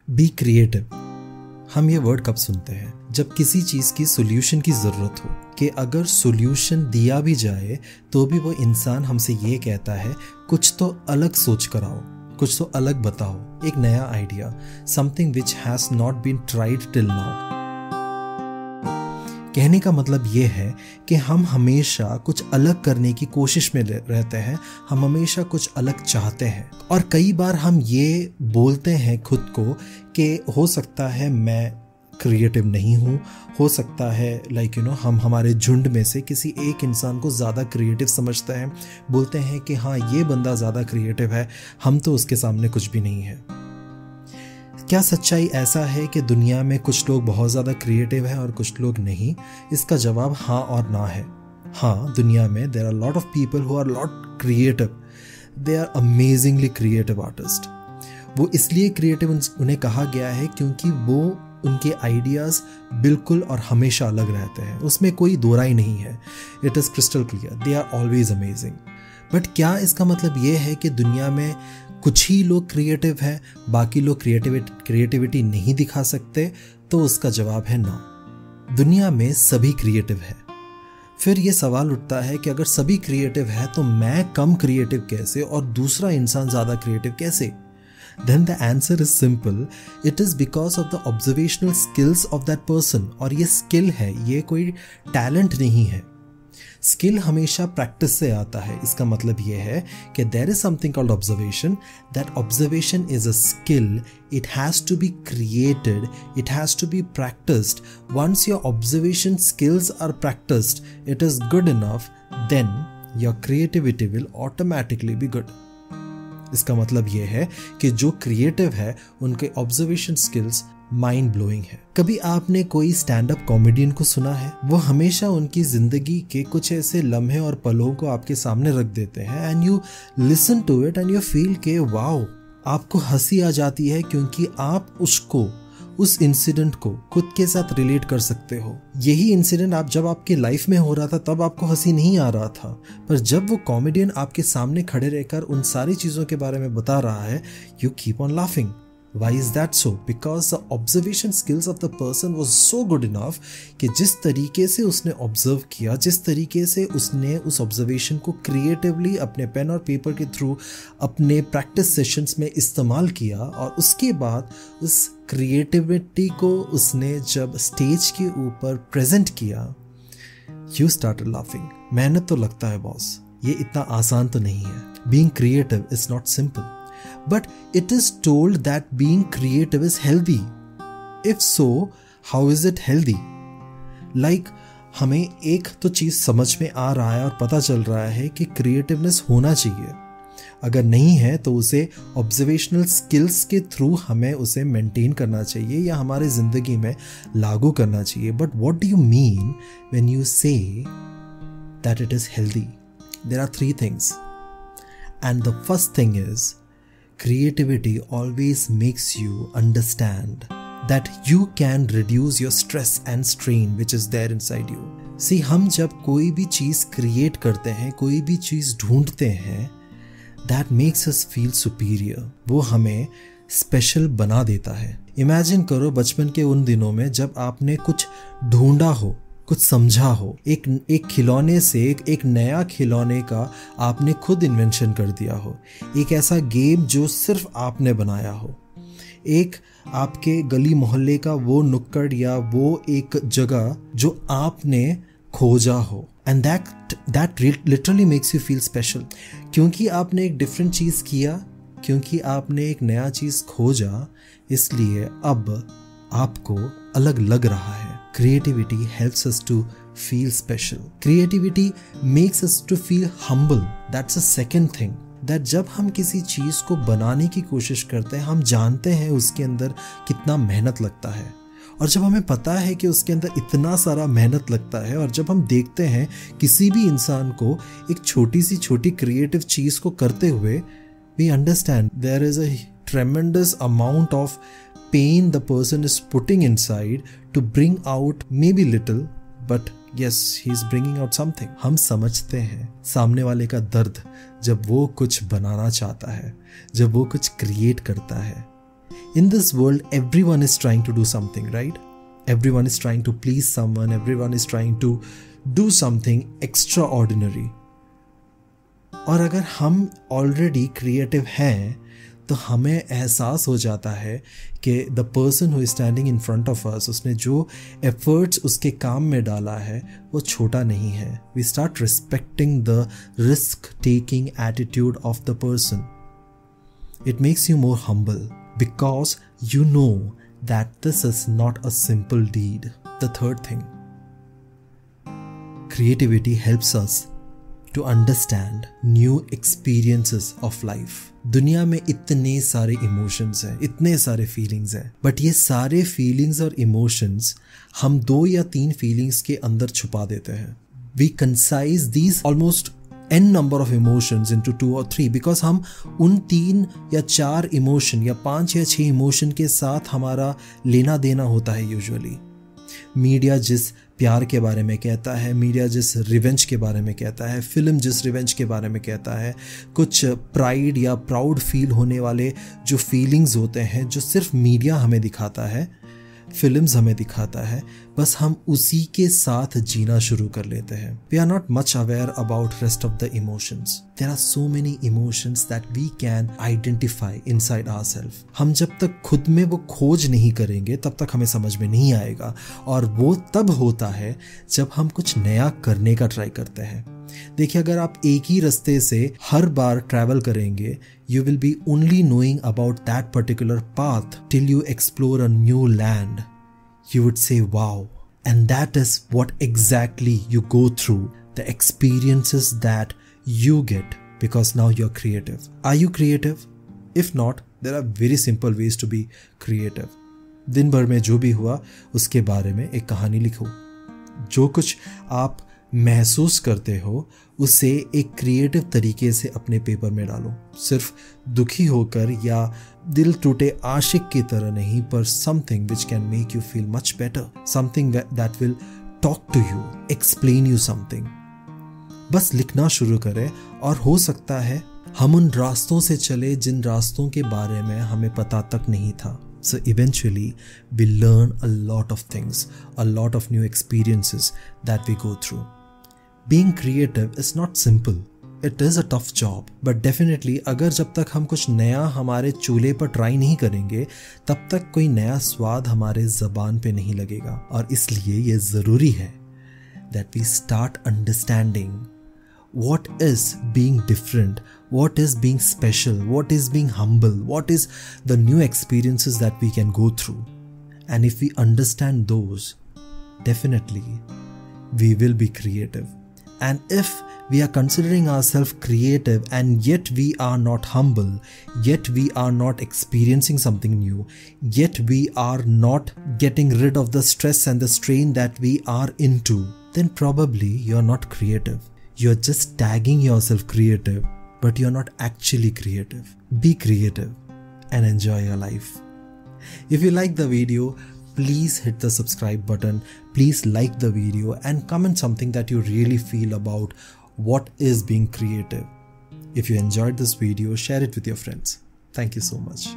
Be creative. हम ये word कब सुनते हैं? जब किसी चीज़ की सोल्यूशन की ज़रूरत हो, कि अगर सोल्यूशन दिया भी जाए तो भी वो इंसान हमसे ये कहता है कुछ तो अलग सोच कर आओ, कुछ तो अलग बताओ, एक नया idea, something which has not been tried till now. कहने का मतलब ये है कि हम हमेशा कुछ अलग करने की कोशिश में रहते हैं, हम हमेशा कुछ अलग चाहते हैं। और कई बार हम ये बोलते हैं खुद को कि हो सकता है मैं क्रिएटिव नहीं हूँ, हो सकता है हम हमारे झुंड में से किसी एक इंसान को ज़्यादा क्रिएटिव समझते हैं, बोलते हैं कि हाँ ये बंदा ज़्यादा क्रिएटिव है, हम तो उसके सामने कुछ भी नहीं है। क्या सच्चाई ऐसा है कि दुनिया में कुछ लोग बहुत ज़्यादा क्रिएटिव हैं और कुछ लोग नहीं? इसका जवाब हाँ और ना है। हाँ, दुनिया में there are lot of people who are lot creative, they are amazingly creative artist. वो इसलिए क्रिएटिव उन्हें कहा गया है क्योंकि वो उनके आइडियाज़ बिल्कुल और हमेशा अलग रहते हैं, उसमें कोई दो राय नहीं है। It is crystal clear, they are always amazing. But क्या इसका मतलब ये है कि दुनिया में कुछ ही लोग क्रिएटिव हैं, बाकी लोग क्रिएटिविटी नहीं दिखा सकते? तो उसका जवाब है ना, दुनिया में सभी क्रिएटिव है। फिर ये सवाल उठता है कि अगर सभी क्रिएटिव है तो मैं कम क्रिएटिव कैसे और दूसरा इंसान ज़्यादा क्रिएटिव कैसे? Then the answer is simple. It is because of the observational skills of that person. और ये स्किल है, ये कोई टैलेंट नहीं है। स्किल हमेशा प्रैक्टिस से आता है। इसका मतलब ये है कि there is something called observation. That observation is a skill. It has to be created. It has to be practiced. Once your observation skills are practiced, it is good enough, then your creativity will automatically be good. इसका मतलब यह है कि जो creative है उनके observation skills mind blowing है। कभी आपने कोई स्टैंड अप कॉमेडियन को सुना है? वो हमेशा उनकी जिंदगी के कुछ ऐसे लम्हे और पलों को आपके सामने रख देते हैं and you listen to it and you feel के वाओ, आपको हंसी आ जाती है क्योंकि आप उस इंसिडेंट को खुद के साथ रिलेट कर सकते हो। यही इंसिडेंट जब आपके लाइफ में हो रहा था तब आपको हंसी नहीं आ रहा था, पर जब वो कॉमेडियन आपके सामने खड़े रहकर उन सारी चीज़ों के बारे में बता रहा है, you keep on laughing. Why is that so? Because the observation skills of the person was so good enough कि जिस तरीके से उसने ऑब्जर्व किया, जिस तरीके से उसने उस ऑब्जर्वेशन को क्रिएटिवली अपने पेन और पेपर के थ्रू अपने प्रैक्टिस सेशंस में इस्तेमाल किया और उसके बाद उस क्रिएटिविटी को उसने जब स्टेज के ऊपर प्रेजेंट किया, you started laughing. मेहनत तो लगता है बॉस, ये इतना आसान तो नहीं है। Being creative is not simple. But it is told that being creative is healthy. If so, how is it healthy? Like हमें एक तो चीज़ समझ में आ रहा है और पता चल रहा है कि क्रिएटिवनेस होना चाहिए। अगर नहीं है तो उसे ऑब्जर्वेशनल स्किल्स के थ्रू हमें उसे मेंटेन करना चाहिए या हमारे ज़िंदगी में लागू करना चाहिए। But what do you mean when you say that it is healthy? There are three things. And the first thing is, creativity always makes you understand that you can reduce your stress and strain which is there inside you. See, हम जब कोई भी चीज़ create करते हैं, कोई भी चीज़ ढूंढते हैं, that makes us feel superior. वो हमें स्पेशल बना देता है। इमेजिन करो बचपन के उन दिनों में जब आपने कुछ ढूंढा हो, कुछ समझा हो, एक खिलौने से एक नया खिलौने का आपने खुद इन्वेंशन कर दिया हो, एक ऐसा गेम जो सिर्फ आपने बनाया हो, एक आपके गली मोहल्ले का वो नुक्कड़ या वो एक जगह जो आपने खोजा हो, and that literally makes you feel special. क्योंकि आपने एक डिफरेंट चीज़ किया, क्योंकि आपने एक नया चीज़ खोजा, इसलिए अब आपको अलग लग रहा है। Creativity helps us to feel special. Creativity makes us to feel humble. That's a second thing. That जब हम किसी चीज़ को बनाने की कोशिश करते हैं, हम जानते हैं उसके अंदर कितना मेहनत लगता है, और जब हमें पता है कि उसके अंदर इतना सारा मेहनत लगता है, और जब हम देखते हैं किसी भी इंसान को एक छोटी क्रिएटिव चीज़ को करते हुए, we understand there is a tremendous amount of pain the person is putting inside to bring out maybe little, but yes, he is bringing out something. हम समझते हैं सामने वाले का दर्द जब वो कुछ बनाना चाहता है, जब वो कुछ क्रिएट करता है। In this world, everyone is trying to do something, right? Everyone is trying to please someone, everyone is trying to do something extraordinary. और अगर हम ऑलरेडी क्रिएटिव हैं तो हमें एहसास हो जाता है कि the person who is standing in front of us, उसने जो एफर्ट्स उसके काम में डाला है वो छोटा नहीं है. We start respecting the risk taking attitude of the person. It makes you more humble because you know that this is not a simple deed. The third thing, creativity helps us to understand new experiences of life. दुनिया में इतने सारे emotions हैं, इतने सारे feelings हैं, but ये सारे फीलिंग्स और इमोशंस हम 2 या 3 फीलिंग्स के अंदर छुपा देते हैं. We concise these almost n number of emotions into 2 or 3 because हम उन 3 या 4 इमोशन या 5 या 6 इमोशन के साथ हमारा लेना देना होता है यूजुअली. मीडिया जिस प्यार के बारे में कहता है, मीडिया जिस रिवेंज के बारे में कहता है, फिल्म जिस रिवेंज के बारे में कहता है, कुछ प्राइड या प्राउड फील होने वाले जो फीलिंग्स होते हैं जो सिर्फ मीडिया हमें दिखाता है, फिल्म्स हमें दिखाता है, बस हम उसी के साथ जीना शुरू कर लेते हैं. We are not much aware about rest of the emotions. There are so many emotions that we can identify inside ourselves. हम जब तक खुद में वो खोज नहीं करेंगे तब तक हमें समझ में नहीं आएगा, और वो तब होता है जब हम कुछ नया करने का ट्राई करते हैं. देखिए, अगर आप एक ही रास्ते से हर बार ट्रैवल करेंगे, you will be only knowing about that particular path till you explore a new land. You would say, wow. And that is what exactly you go through, the experiences that you get because now you're creative. Are you creative? If not, there are very simple ways to be creative. दिन भर में जो भी हुआ उसके बारे में एक कहानी लिखो. जो कुछ आप महसूस करते हो उसे एक क्रिएटिव तरीके से अपने पेपर में डालो. सिर्फ दुखी होकर या दिल टूटे आशिक की तरह नहीं, पर something which can make you feel much better, something that will talk to you, explain you something. बस लिखना शुरू करें और हो सकता है हम उन रास्तों से चले जिन रास्तों के बारे में हमें पता तक नहीं था. So eventually we learn a lot of things, a lot of new experiences that we go through. Being creative is not simple. It is a tough job. But definitely अगर जब तक हम कुछ नया हमारे चूल्हे पर ट्राई नहीं करेंगे तब तक कोई नया स्वाद हमारे ज़बान पे नहीं लगेगा. और इसलिए ये ज़रूरी है that we start understanding what is being different, what is being special, what is being humble, what is the new experiences that we can go through. And if we understand those, definitely we will be creative. And if we are considering ourselves creative and yet we are not humble, yet we are not experiencing something new, yet we are not getting rid of the stress and the strain that we are into, then probably you're not creative. You're just tagging yourself creative, but you're not actually creative. Be creative and enjoy your life. If you like the video, please hit the subscribe button. Please like the video and comment something that you really feel about what is being creative. If you enjoyed this video, share it with your friends. Thank you so much.